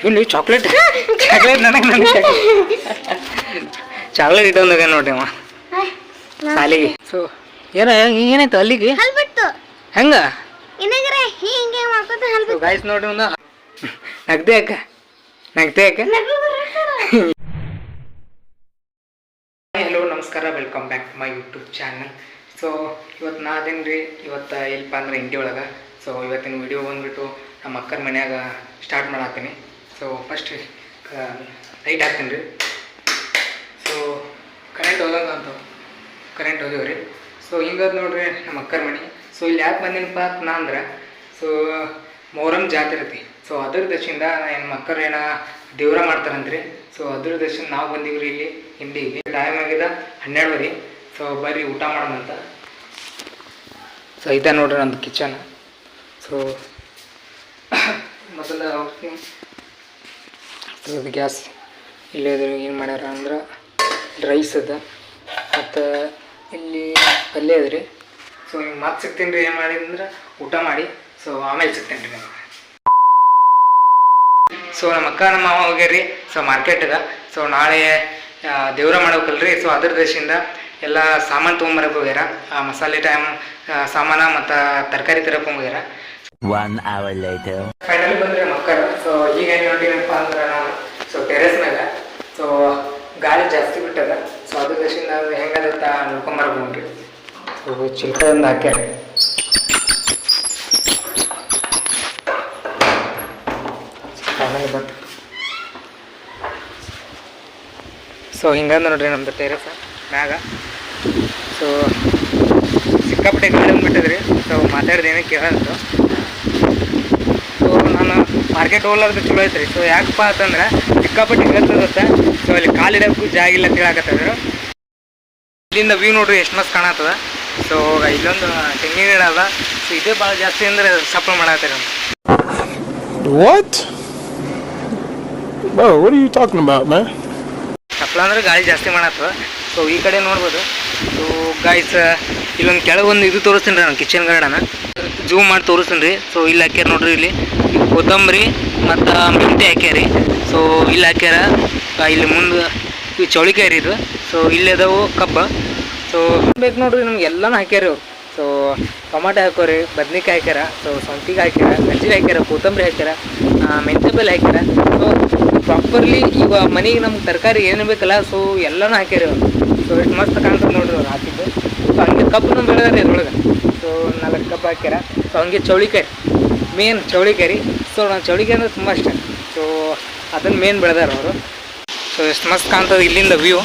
ಇಲ್ಲಿ chocolate chocolate ನನಗೆ chocolate ಇಟ್ಟೊಂದಾಗ ನೋಡಿ ಅವ ಸಾಲಿಗೆ. ಸೊ ಏನಾಯ್ತು ಅಲ್ಲಿಗೆ ಹೆಂಗ ಗಾಯ್ಸ್ ನೋಡಿ ಒಂದು ನಗ್ದೆ ಅಕ್ಕ ಹಲೋ ನಮಸ್ಕಾರ, welcome back to my YouTube channel. So ಇವತ್ತು ನಾ ಅದೇನು ರೀ, ಇವತ್ತು ಇಲ್ಲಪ್ಪ ಅಂದ್ರೆ ಇಂಡಿ ಒಳಗೆ. ಸೊ ಇವತ್ತಿನ ವಿಡಿಯೋ ಬಂದುಬಿಟ್ಟು ನಮ್ಮ ಅಕ್ಕನ ಮನ್ಯಾಗ ಸ್ಟಾರ್ಟ್ ಮಾಡಾಕ್ತೀನಿ. ಸೊ ಫಸ್ಟ್ ಲೈಟ್ ಹಾಕ್ತೀನಿ ರೀ. ಸೊ ಕರೆಂಟ್ ಹೋಗ್ಯವ್ರಿ. ಸೊ ಹಿಂಗದು ನೋಡ್ರಿ ನಮ್ಮ ಅಕ್ಕನ ಮನೆ. ಸೊ ಇಲ್ಲಿ ಯಾಕೆ ಬಂದಿನಪ್ಪ ನಾ ಅಂದ್ರೆ, ಸೊ ಮೊಹರಂ ಜಾತ್ರೆ ಐತಿ. ಸೊ ಅದ್ರ ದಶಿಂದ ನಮ್ಮ ಅಕ್ಕರು ಏನೋ ದೇವ್ರ ಮಾಡ್ತಾರಂತ್ರಿ. ಸೊ ಅದ್ರ ದಶಿಂದ ನಾವು ಬಂದೀವ್ರಿ ಇಲ್ಲಿ ಹಿಂಡಿಗೆ. ಟೈಮ್ ಆಗಿದೆ 12 ಸೊ ಬರ್ರಿ ಊಟ ಮಾಡೋಣಂತ. ಸೊ ಇದ ನೋಡ್ರಿ ನಮ್ಮದು ಕಿಚನ್. ಸೊ ಮೊದಲ ಹೋಗ್ತೀನಿ. ಸೊ ಅದು ಗ್ಯಾಸ್ ಇಲ್ಲೇ ಏನು ಮಾಡ್ಯಾರ ಅಂದ್ರೆ ರೈಸ್ ಅದ, ಮತ್ತು ಇಲ್ಲಿ ಪಲ್ಯ ಅದ ರೀ. ಸೊ ಹಿಂಗೆ ಮತ್ತೆ ಸಿಗ್ತೀನಿ ರೀ. ಏನು ಮಾಡಿದ್ರೆ ಊಟ ಮಾಡಿ ಸೊ ಆಮೇಲೆ ಸಿಗ್ತೇನೆ ರೀ ನಮಗೆ. ಸೊ ನಮ್ಮ ಅಕ್ಕ ನಮ್ಮ ಮಾವ ಹೋಗ್ಯಾರಿ ಸೊ ಮಾರ್ಕೆಟ್ಗೆ. ಸೊ ನಾಳೆ ದೇವ್ರ ಮಾಡ್ಬೇಕಲ್ರಿ. ಸೊ ಅದ್ರ ದೇಶದಿಂದ ಎಲ್ಲ ಸಾಮಾನು ತೊಗೊಂಬರಕ್ಕೆ ಹೋಗ್ಯಾರ. ಮಸಾಲೆ ಟೈಮ್ ಸಾಮಾನ ಮತ್ತು ತರಕಾರಿ ತರಕ್ಕೆ ಹೋಗ್ಯಾರ. 1 hour later. ಫೈನಲಿ ಬಂದ್ರೆ ಮಕ್ಕಳು. ಸೊ ಈಗ ಏನು ನೋಡಿನಪ್ಪ ಅಂದ್ರೆ ನಾನು ಸೊ ಟೆರೆಸ್ ಮೇಲೆ ಸೊ ಗಾಳಿ ಜಾಸ್ತಿ ಬಿಟ್ಟದ. ಸೊ ಅದ್ರ ದೇಶದಿಂದ ಹೆಂಗದತ್ತ ನೋಡ್ಕೊಂಬರ್ಬೋನ್ರಿ. ಸೊ ಚಿಲ್ಕದಿಂದ ಹಾಕ್ಯಾರ. ಬಂತು. ಸೊ ಹಿಂಗಂದ್ರೆ ನೋಡ್ರಿ ನಮ್ದು ಟೆರೆಸ್ ಮ್ಯಾಗ. ಸೊ ಸಿಕ್ಕಾಪಟ್ಟೆ ಗಾಳಿ ಬಂದ್ಬಿಟ್ಟದ್ರಿ. ಸೊ ಮಾತಾಡ್ದೇನೆ ಕೇಳಂತು. ಸೊ ನಾನು ಮಾರ್ಕೆಟ್ ಹೋಗ್ಲಾರ್ದು ಚಲೋ ಐತ್ರಿ. ಸೊ ಯಾಕಪ್ಪ ಅಂತಂದ್ರೆ ಸಿಕ್ಕಾಪಟ್ಟೆ ಇರುತ್ತೆ. ಸೊ ಅಲ್ಲಿ ಕಾಲಿಡೋಕ್ಕೂ ಜಾಗ ಇಲ್ಲ ತಿಳಾಕತ್ತದ್ರು. ಇಲ್ಲಿಂದ ವ್ಯೂ ನೋಡ್ರಿ ಎಷ್ಟು ಮಸ್ತ್ ಕಾಣತ್ತದ. ಸೊ ಇಲ್ಲೊಂದು ತೆಂಗಿನ ಗಿಡ ಅದ. ಸೊ ಇದೇ ಭಾಳ ಜಾಸ್ತಿ ಅಂದ್ರೆ ಸಪ್ಲೈ ಮಾಡತ್ತೀರಿ ನಮ್ಗೆ. What? Bro, what are you talking about, man? ಸಪ್ಲ ಅಂದ್ರೆ ಗಾಳಿ ಜಾಸ್ತಿ ಮಾಡತ್ತದ. ಸೊ ಈ ಕಡೆ ನೋಡ್ಬೋದು. ಸೊ ಗಾಯ್ಸ್ ಇಲ್ಲೊಂದು ಕೆಳಗೊಂದು ಇದು ತೋರಿಸ್ತೀನಿ ರೀ ನಾನು ಕಿಚನ್ ಗಾರ್ಡನ ಜೂಮ್ ಮಾಡಿ ತೋರಿಸ್ತೀನಿ ರೀ. ಸೊ ಇಲ್ಲಿ ಹಾಕ್ಯಾರ ನೋಡ್ರಿ. ಇಲ್ಲಿ ಕೊತ್ತಂಬರಿ ಮತ್ತು ಮೆಂತೆ ಹಾಕ್ಯಾರಿ. ಸೊ ಇಲ್ಲಿ ಹಾಕ್ಯಾರ. ಇಲ್ಲಿ ಮುಂದೆ ಈ ಚೌಳಿಕಾಯಿ ರೀ ಇದು. ಸೊ ಇಲ್ಲಿ ಅದಾವು ಕಬ್ಬ. ಸೊ ಬೇಕು ನೋಡ್ರಿ ನಮ್ಗೆ ಎಲ್ಲನೂ ಹಾಕ್ಯಾರಿ ಅವ್ರು. ಸೊ ಟೊಮಾಟೊ ಹಾಕೋರಿ, ಬದ್ನಿಕಾಯಿ ಹಾಕ್ಯಾರ. ಸೊ ಸೌಂತಿಗೆ ಹಾಕ್ಯಾರ, ಗಜ್ಜರಿ ಹಾಕ್ಯಾರ, ಕೊತ್ತಂಬರಿ ಹಾಕ್ಯಾರ, ಮೆಂತೆ ಬೆಲ್ಲ ಹಾಕ್ಯಾರ. ಸೊ ಪ್ರಾಪರ್ಲಿ ಈಗ ಮನೆಗೆ ನಮ್ಗೆ ತರಕಾರಿ ಏನು ಬೇಕಲ್ಲ ಸೊ ಎಲ್ಲನೂ ಹಾಕ್ಯಾರಿ ಅವ್ರು. ಸೊ ಎಷ್ಟು ಮಸ್ತ್ ಕಾಣ್ತದೆ ನೋಡ್ರಿ ಅವ್ರು ಹಾಕಿದ್ದು. ಸೊ ಹಂಗೆ ಕಬ್ಬನ್ನು ಬೆಳೆದಾರೆ ಇದ್ರೊಳಗೆ. ಸೊ 4 ಕಬ್ಬು ಹಾಕ್ಯಾರ. ಸೊ ಹಂಗೆ ಚೌಳಿಕಾಯಿ ಮೇನ್ ಚೌಳಿಕಾಯಿ ರೀ. ಸೊ ನಾನು ಚೌಳಿಕಾಯಿ ಅಂದ್ರೆ ತುಂಬ ಇಷ್ಟ. ಸೊ ಅದನ್ನು ಮೇನ್ ಬೆಳೆದಾರೆ ಅವರು. ಸೊ ಎಷ್ಟು ಮಸ್ತ್ ಕಾಣ್ತದೆ ಇಲ್ಲಿಂದ ವ್ಯೂ.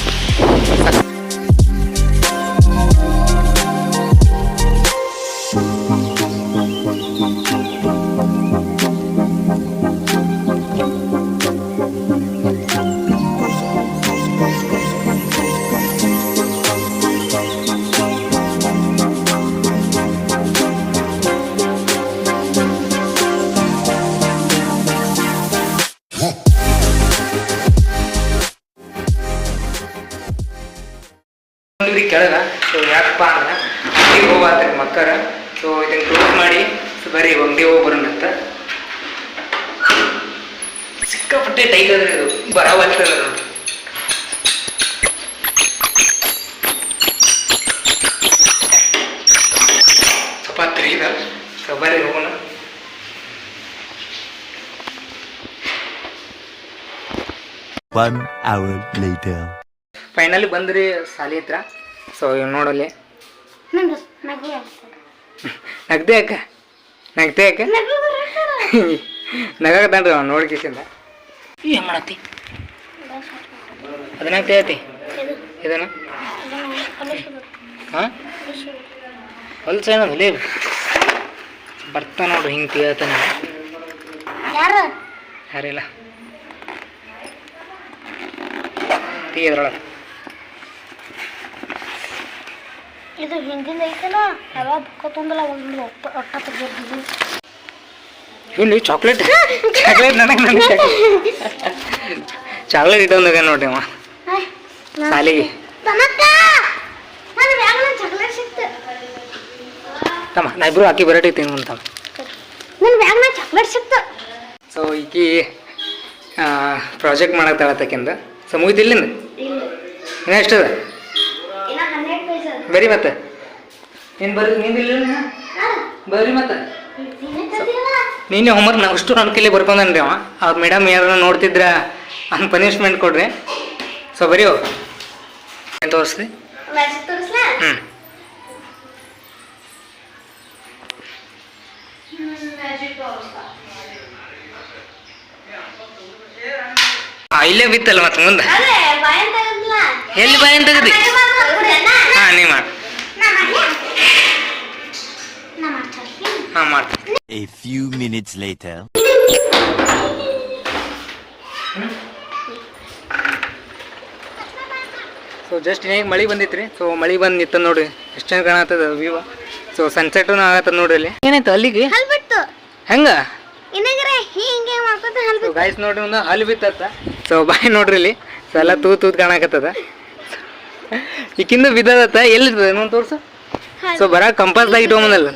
ಕೆಳಗ. ಸೊ ಯಾಕಪ್ಪ ಅಂದ್ರೆ ಅಂಗಡಿಗೆ ಹೋಗ್ತಾರೆ ಮಕ್ಕಳ. ಸೊ ಇದನ್ನು ಕ್ಲೋಸ್ ಮಾಡಿ ಸೊ ಬರೀ ಅಂಗಡಿ ಹೋಗಿ ಬರೋಣಂತ. ಸಿಕ್ಕಾಪಟ್ಟೆ ಟೈಟ್ ಅದ್ರಿ ಇದು, ಬರವಲ್ತದ ನೋಡಿ. ಸ್ವಲ್ಪ ತಿರುಗಿದ. ಸೊ ಬರೀ ಹೋಗೋಣ. One hour later. ಫೈನಲಿ ಬಂದ್ರಿ ಸಾಲಿ ಹತ್ರ. ಸೊ ಇವ್ ನೋಡಲ್ಲಿ ನಗ್ದೆ ಅಕ್ಕ ನಗಾಕತ್ತಾನ್ರಿ ಅವ್ನು ನೋಡ್ಕಿಸಿಂದ. ಏನು ಮಾಡತ್ತಿ ಅದನ್ನ ಐತಿ ಇದನ್ನು ಹಾಂ ಹೊಲ್ಸ ಏನದು ಲೇ ಬರ್ತಾ ನೋಡ್ರಿ ಹಿಂಗೆ ತಿಳ್ತಾನೆ. ಯಾರಿಲ್ಲ ಇದ್ರೊಳಗೆ ಇದು ಹಿಂದಿನ ಐತಲ್ಲ ಯಾವಾಗ ಬುಕ್ಕ ತೊಂದಲ್ಲ ಒಂದು ಒಟ್ಟ ತೆಗೆದಿದ್ದು. ಇಲ್ಲಿ ಚಾಕ್ಲೇಟ್ ನನಗೆ ಚಾಕ್ಲೇಟ್ ಇಟ್ಟೊಂದಾಗ ನೋಡ್ರಿ ಅವ ಸಾಲಿಗೆ. ತಮ್ಮ ನಾ ಇಬ್ರು ಹಾಕಿ ಬರಟಿ ತಿನ್ನು ಅಂತ. ನನ್ನ ಬ್ಯಾಗ್ನ ಚಾಕ್ಲೇಟ್ ಸಿಕ್ತು. ಸೊ ಈಕಿ ಪ್ರಾಜೆಕ್ಟ್ ಮಾಡತ್ತಾಳತ್ತಕ್ಕಿಂದ. ಸೊ ಮುಗಿತಿಲ್ಲಿಂದ ಇಲ್ಲ ಇನ್ನೂ ಎಷ್ಟದ ಇನ್ನ 12 ಪೇಜ್ ಅದ. ಬರೀ ಮತ್ತೆ ನೀನು ಬರ್ರಿ ನಿಂದಿಲ್ಲ ಬರ್ರಿ ಮತ್ತೆ ನೀನೇ ತಂದಿಲ್ಲ ನೀನೇ ಹೋಮ್ವರ್ಕ್ ನಾವು ಅಷ್ಟು ನನ್ನ ಕೈಲಿ ಬರ್ಕೊಂಡನ್ರಿ ಅವ. ಅವ್ರ ಮೇಡಮ್ ಯಾರು ನೋಡ್ತಿದ್ರ ಅವ್ನು ಪನಿಷ್ಮೆಂಟ್ ಕೊಡ್ರಿ. ಸೊ ಬರೀ ಏನು ತೋರಿಸ್ರಿ. ಮ್ಯಾಜಿಕ್ ತೋರಿಸ್ಲಾ ಹ್ಞೂ ಮ್ಯಾಜಿಕ್ ತೋರಿಸ್ತಾ ಇಲ್ಲೇ ಬಿತ್ತಲ್ಲ ಮತ್ತೆ ಮುಂದೆ ಅದೇ ಬಾಯನ್ ತಗದ್ಲ ಎಲ್ಲಿ ಬಾಯನ್ ತೆಗದಿ. ಹಾಂ ನೀ ಮಾಡಿ. ಹಾಂ ಮಾಡ್ತೀನಿ. A few minutes later. So just ಈಗ ಮಳೆ ಬಂದಿತ್ತು. ಸೊ ಮಳೆ ಬಂದು ನಿಂತ ನೋಡ್ರಿ ಎಷ್ಟು ಚೆನ್ನಾಗಿ ಕಾಣತ್ತದ ವ್ಯೂ. ಸೊ ಸನ್ಸೆಟೂ ಆಗತ್ತದ ನೋಡ್ರಿ ಅಲ್ಲಿ. ಏನಾಯ್ತು ಅಲ್ಲಿಗೆ ಹಲ್ ಬಿಟ್ಟು ಹೆಂಗ ಇನ್ನಗ್ರೆ ಹಿಂಗೆ ಮಾಡ್ಕೊತ ಹಲ್ ಸೊ ಗಾಯ್ಸ್ ನೋಡ್ರಿ ಒಂದು ಹಲ್ ಬಿತ್ತತ್ತ. ಸೊ ಬಾಯ್ ನೋಡ್ರಿ ಇಲ್ಲಿ. ಸೊ ಎಲ್ಲ ತೂತ್ ಕಾಣಕತ್ತದ. ಈಕಿಂದ ಬಿದ್ದದತ್ತ ಎಲ್ಲಿರ್ತದ ಇನ್ನೊಂದು ತೋರ್ಸು. ಸೊ ಬರ ಕಂಪಾಸ್ದಾಗ ಇಟ್ಕೊಂಬಂದಲ್ಲ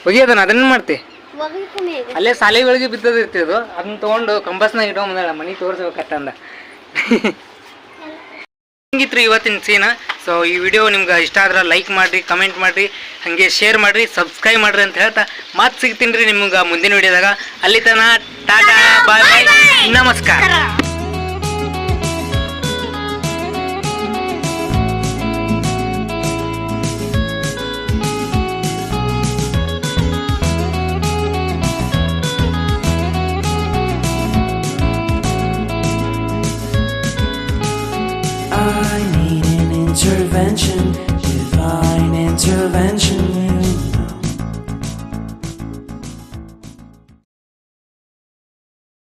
ಹೋಗಿ ಅದನ್ನ ಅದನ್ನ ಮಾಡ್ತಿ ಒಗಬೇಕು ಮೇಗ ಅಲ್ಲೇ ಶಾಲೆಗಳಿಗೆ ಬಿದ್ದದ ಇರ್ತಿದ್ದು ಅದನ್ನ ತೊಗೊಂಡು ಕಂಪಾಸ್ನಾಗ ಇಟ್ಕೊಂಬಂದಲ್ಲ ಮನೆ ತೋರ್ಸ್ಬೇಕತ್ತಂದ. ಹಿಂಗಿತ್ರಿ ಇವತ್ತಿನ ಸೀನ. ಸೊ ಈ ವಿಡಿಯೋ ನಿಮ್ಗೆ ಇಷ್ಟ ಆದ್ರೆ ಲೈಕ್ ಮಾಡಿರಿ, ಕಮೆಂಟ್ ಮಾಡಿರಿ, ಹಾಗೆ ಶೇರ್ ಮಾಡಿರಿ, ಸಬ್ಸ್ಕ್ರೈಬ್ ಮಾಡಿರಿ ಅಂತ ಹೇಳ್ತಾ ಮಾತು ಸಿಗ್ತೀನಿ ರೀ ನಿಮ್ಗೆ ಮುಂದಿನ ವಿಡಿಯೋದಾಗ. ಅಲ್ಲಿ ತನಕ ಟಾಟಾ ಬಾಯ್ ಬಾಯ್ ನಮಸ್ಕಾರ. I need an intervention, divine intervention.